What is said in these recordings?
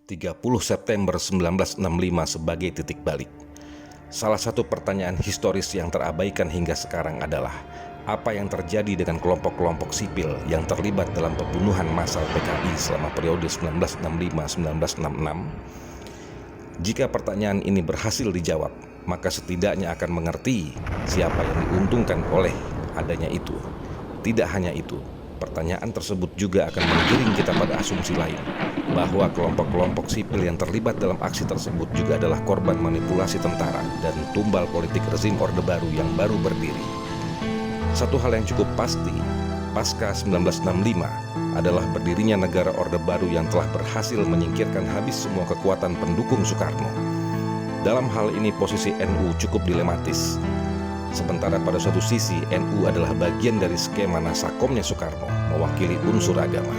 30 September 1965 sebagai titik balik. Salah satu pertanyaan historis yang terabaikan hingga sekarang adalah apa yang terjadi dengan kelompok-kelompok sipil yang terlibat dalam pembunuhan massal PKI selama periode 1965-1966? Jika pertanyaan ini berhasil dijawab, maka setidaknya akan mengerti siapa yang diuntungkan oleh adanya itu. Tidak hanya itu, pertanyaan tersebut juga akan menggiring kita pada asumsi lain, bahwa kelompok-kelompok sipil yang terlibat dalam aksi tersebut juga adalah korban manipulasi tentara dan tumbal politik rezim Orde Baru yang baru berdiri. Satu hal yang cukup pasti, pasca 1965 adalah berdirinya negara Orde Baru yang telah berhasil menyingkirkan habis semua kekuatan pendukung Soekarno. Dalam hal ini posisi NU cukup dilematis. Sementara pada suatu sisi NU adalah bagian dari skema nasakomnya Soekarno mewakili unsur agama.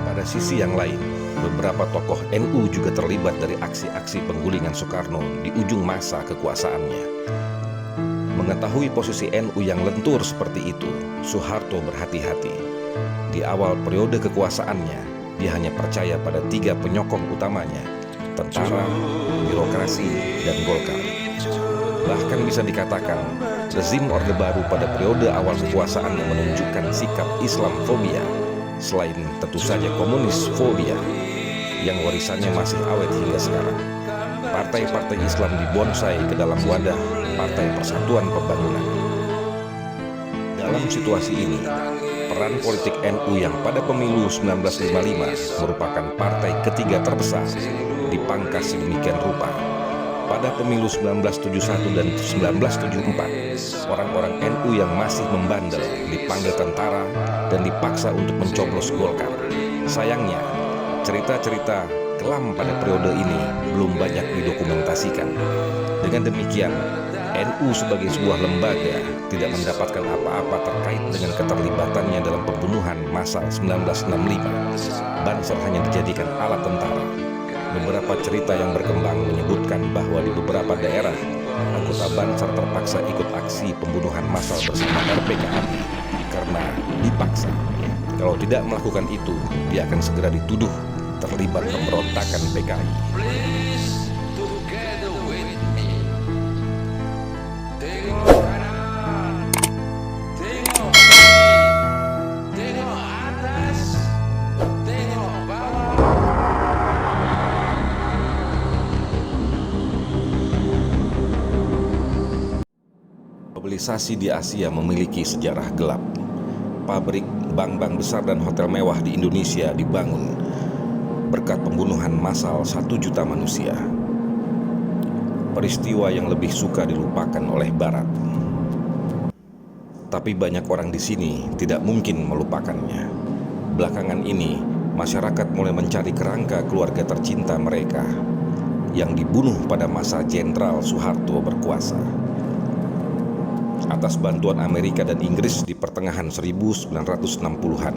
Pada sisi yang lain, beberapa tokoh NU juga terlibat dari aksi-aksi penggulingan Soekarno di ujung masa kekuasaannya. Mengetahui posisi NU yang lentur seperti itu, Soeharto berhati-hati. Di awal periode kekuasaannya, dia hanya percaya pada 3 penyokong utamanya, tentara, birokrasi, dan Golkar. Bahkan bisa dikatakan, rezim Orde Baru pada periode awal kekuasaannya menunjukkan sikap Islamfobia, selain tentu saja komunis fobia, yang warisannya masih awet hingga sekarang. Partai-partai Islam dibonsai ke dalam wadah Partai Persatuan Pembangunan. Dalam situasi ini, peran politik NU yang pada pemilu 1955 merupakan partai ketiga terbesar dipangkas sedemikian rupa. Pada pemilu 1971 dan 1974, orang-orang NU yang masih membandel dipanggil tentara dan dipaksa untuk mencoblos Golkar. Sayangnya, cerita-cerita kelam pada periode ini belum banyak didokumentasikan. Dengan demikian, NU sebagai sebuah lembaga tidak mendapatkan apa-apa terkait dengan keterlibatannya dalam pembunuhan massal 1965. Banser hanya dijadikan alat tentara. Beberapa cerita yang berkembang menyebutkan bahwa di beberapa daerah, anggota Banser terpaksa ikut aksi pembunuhan massal bersama RPKI karena dipaksa. Kalau tidak melakukan itu, dia akan segera dituduh terlibat pemberontakan PKI. Globalisasi di Asia memiliki sejarah gelap. Pabrik, bank-bank besar dan hotel mewah di Indonesia dibangun berkat pembunuhan massal 1 juta manusia. Peristiwa yang lebih suka dilupakan oleh Barat. Tapi banyak orang di sini tidak mungkin melupakannya. Belakangan ini, masyarakat mulai mencari kerangka keluarga tercinta mereka yang dibunuh pada masa Jenderal Soeharto berkuasa. Atas bantuan Amerika dan Inggris di pertengahan 1960-an.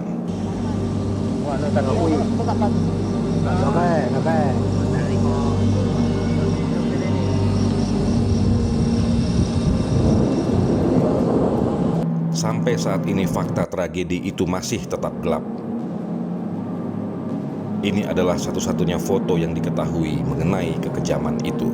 Sampai saat ini fakta tragedi itu masih tetap gelap. Ini adalah satu-satunya foto yang diketahui mengenai kekejaman itu.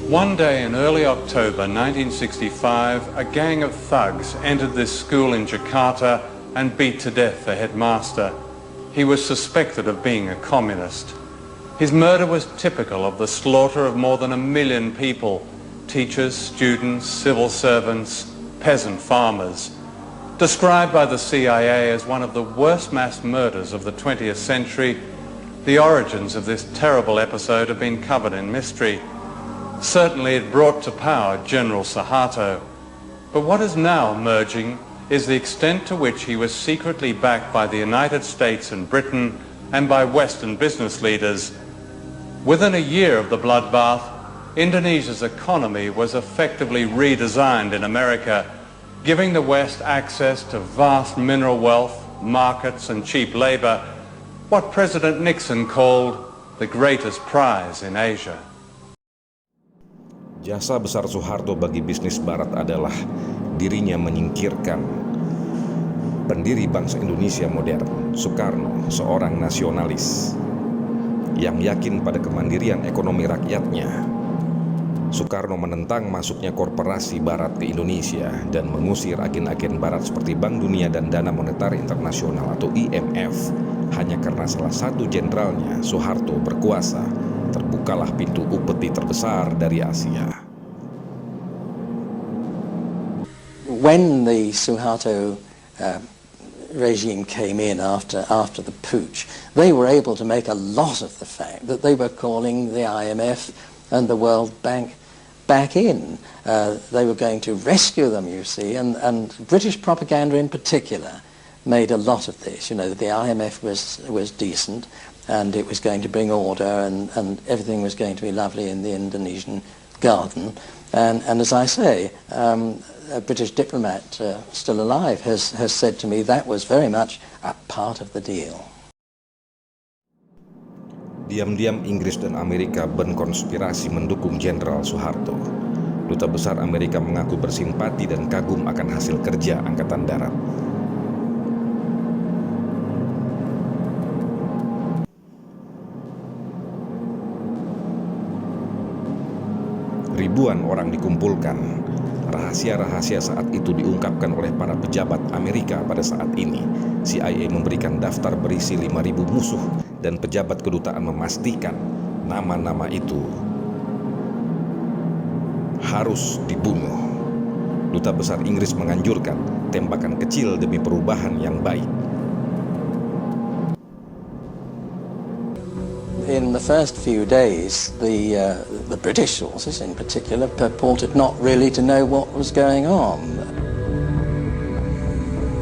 One day in early October 1965, a gang of thugs entered this school in Jakarta and beat to death the headmaster. He was suspected of being a communist. His murder was typical of the slaughter of more than 1 million people, teachers, students, civil servants, peasant farmers. Described by the CIA as one of the worst mass murders of the 20th century, the origins of this terrible episode have been covered in mystery. Certainly it brought to power General Suharto. But what is now emerging is the extent to which he was secretly backed by the United States and Britain and by Western business leaders. Within a year of the bloodbath, Indonesia's economy was effectively redesigned in America, giving the West access to vast mineral wealth, markets and cheap labor, what President Nixon called the greatest prize in Asia. Jasa besar Soeharto bagi bisnis Barat adalah dirinya menyingkirkan pendiri bangsa Indonesia modern, Soekarno, seorang nasionalis yang yakin pada kemandirian ekonomi rakyatnya. Soekarno menentang masuknya korporasi Barat ke Indonesia dan mengusir agen-agen Barat seperti Bank Dunia dan Dana Moneter Internasional atau IMF. Hanya karena salah satu jenderalnya, Soeharto, berkuasa, terbukalah pintu upeti terbesar dari Asia. When the Suharto regime came in after the putsch, they were able to make a lot of the fact that they were calling the IMF and the World Bank back in. They were going to rescue them, you see, and British propaganda in particular made a lot of this. You know, the IMF was decent and it was going to bring order and everything was going to be lovely in the Indonesian garden. And as I say, a British diplomat still alive has said to me that was very much a part of the deal. Diam-diam Inggris dan Amerika berkonspirasi mendukung Jenderal Soeharto. Duta besar Amerika mengaku bersimpati dan kagum akan hasil kerja Angkatan Darat. Ribuan orang dikumpulkan. Rahasia-rahasia saat itu diungkapkan oleh para pejabat Amerika pada saat ini. CIA memberikan daftar berisi 5.000 musuh dan pejabat kedutaan memastikan nama-nama itu harus dibunuh. Duta besar Inggris menganjurkan tembakan kecil demi perubahan yang baik. In the first few days, the British sources in particular purported not really to know what was going on.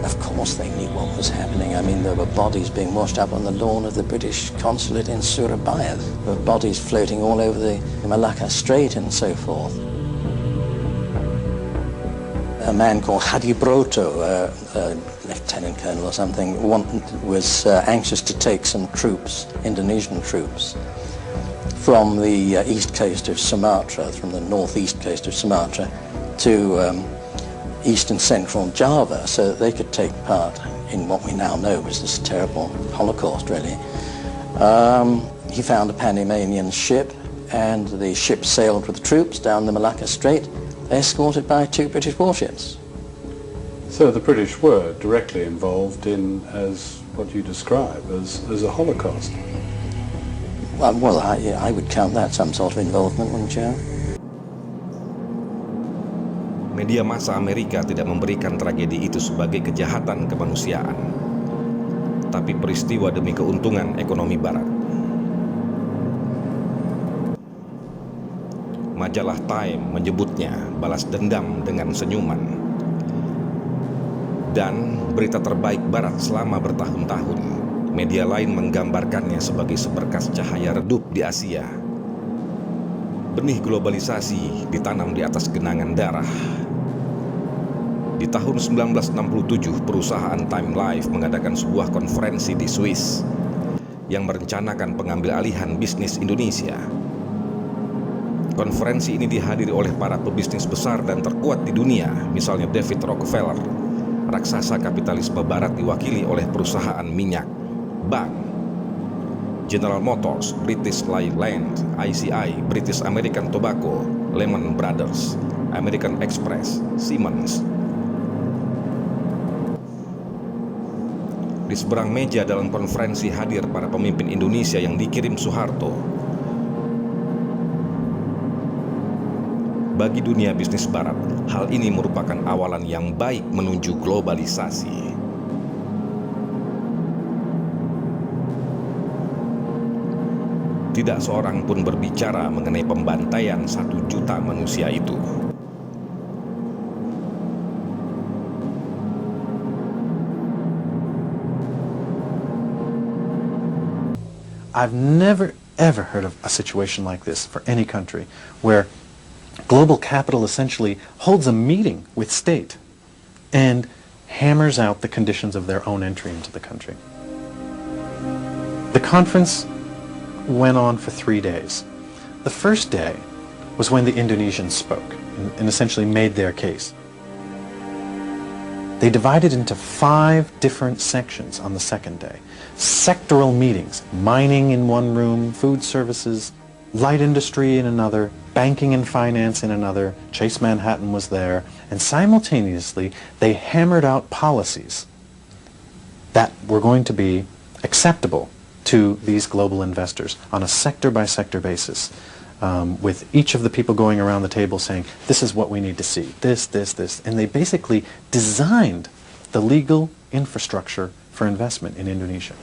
Of course they knew what was happening. I mean, there were bodies being washed up on the lawn of the British consulate in Surabaya. There were bodies floating all over the Malacca Strait and so forth. A man called Hadi Broto, a lieutenant colonel or something, was anxious to take some troops, Indonesian troops, from the east coast of Sumatra, from the northeast coast of Sumatra, to east and central Java, so that they could take part in what we now know was this terrible Holocaust, really. He found a Panamanian ship, and the ship sailed with the troops down the Malacca Strait, escorted by 2 British warships. So the British were directly involved in, as what you describe, as a Holocaust? Well, I would count that some sort of involvement, wouldn't you? Media massa Amerika tidak memberikan tragedi itu sebagai kejahatan kemanusiaan, tapi peristiwa demi keuntungan ekonomi Barat. Majalah Time menyebutnya balas dendam dengan senyuman. Dan berita terbaik Barat selama bertahun-tahun, media lain menggambarkannya sebagai seberkas cahaya redup di Asia. Benih globalisasi ditanam di atas genangan darah. Di tahun 1967, perusahaan Time Life mengadakan sebuah konferensi di Swiss yang merencanakan pengambil alihan bisnis Indonesia. Konferensi ini dihadiri oleh para pebisnis besar dan terkuat di dunia, misalnya David Rockefeller, raksasa kapitalisme Barat diwakili oleh perusahaan minyak, bank, General Motors, British Leyland, ICI, British American Tobacco, Lehman Brothers, American Express, Siemens. Di seberang meja dalam konferensi hadir para pemimpin Indonesia yang dikirim Soeharto. Bagi dunia bisnis Barat, hal ini merupakan awalan yang baik menuju globalisasi. Tidak seorang pun berbicara mengenai pembantaian 1 juta manusia itu. I've never ever heard of a situation like this for any country, where global capital essentially holds a meeting with state and hammers out the conditions of their own entry into the country. The conference went on for 3 days. The first day was when the Indonesians spoke and essentially made their case. They divided into 5 different sections on the second day. Sectoral meetings, mining in one room, food services, light industry in another, banking and finance in another, Chase Manhattan was there, and simultaneously they hammered out policies that were going to be acceptable to these global investors on a sector-by-sector basis, with each of the people going around the table saying, this is what we need to see, this, and they basically designed the legal infrastructure for investment in Indonesia.